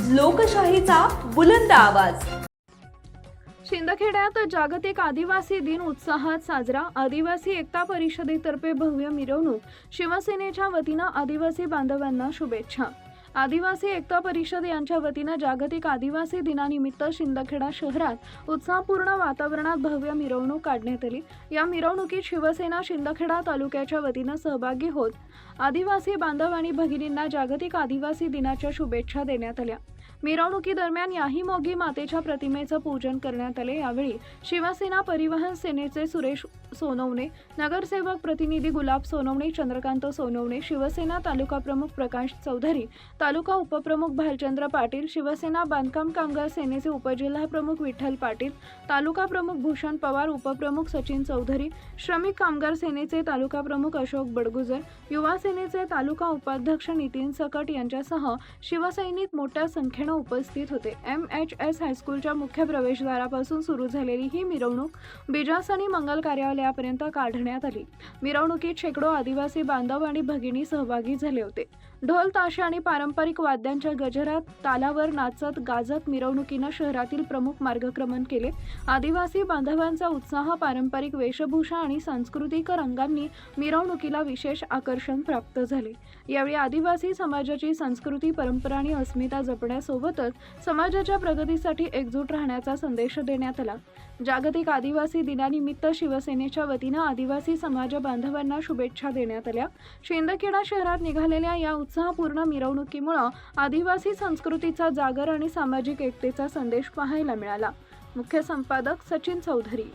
लोकशाहीचा बुलंद आवाज। शिंदखेड्यात जागतिक आदिवासी दिन उत्साहात साजरा। आदिवासी एकता परिषदेतर्फे भव्य मिरवणूक। शिवसेनेच्या वतीनं आदिवासी बांधवांना शुभेच्छा। आदिवासी एकता परिषद यांच्या वतीनं जागतिक आदिवासी दिनानिमित्त शिंदखेडा शहरात उत्साहपूर्ण वातावरणात भव्य मिरवणूक काढण्यात आली। या मिरवणुकीत शिवसेना शिंदखेडा तालुक्याच्या वतीनं सहभागी होत आदिवासी बांधव आणि भगिनींना जागतिक आदिवासी दिनाच्या शुभेच्छा देण्यात आल्या। मिरवणुकीदरम्यान याही मोगी मातेच्या प्रतिमेचं पूजन करण्यात आले। यावेळी शिवसेना परिवहन सेनेचे सुरेश सोनवणे, नगरसेवक प्रतिनिधी गुलाब सोनवणे, चंद्रकांत सोनवणे, शिवसेना तालुका प्रमुख प्रकाश चौधरी, तालुका उपप्रमुख भालचंद्र पाटील, शिवसेना बांधकाम कामगार सेनेचे उपजिल्हा प्रमुख विठ्ठल पाटील, तालुका प्रमुख भूषण पवार, उपप्रमुख सचिन चौधरी, श्रमिक कामगार सेनेचे तालुका प्रमुख अशोक बडगुजर, युवा सेनेचे तालुका उपाध्यक्ष नितीन सकट यांच्यासह शिवसैनिक मोठ्या संख्येने उपस्थित होते। MHS हायस्कूलच्या मुख्य प्रवेशद्वारापासून सुरू झालेली ही मिरवणूक बिजासनी मंगल कार्यालयापर्यंत काढण्यात आली। मिरवणुकीत शेकडो आदिवासी बांधव आणि भगिनी सहभागी झाले होते। ढोल ताशे आणि पारंपरिक वाद्यांच्या गजरात तालावर नाचत गाजत मिरवणुकीनं शहरातील प्रमुख मार्गक्रमण केले। आदिवासी बांधवांचा उत्साह, पारंपरिक वेशभूषा आणि सांस्कृतिक रंगांनी मिरवणुकीला विशेष आकर्षण प्राप्त झाले। यावेळी आदिवासी समाजाची संस्कृती, परंपरा आणि अस्मिता जपण्यासोबतच समाजाच्या प्रगतीसाठी एकजूट राहण्याचा संदेश देण्यात आला। जागतिक आदिवासी दिनानिमित्त शिवसेनेच्या वतीनं आदिवासी समाज बांधवांना शुभेच्छा देण्यात आल्या। शिंदखेडा शहरात निघालेल्या या उत्साहपूर्ण मिरवणुकीमुळे आदिवासी संस्कृतीचा जागर आणि सामाजिक एकतेचा संदेश पाहायला मिळाला। मुख्य संपादक सचिन चौधरी।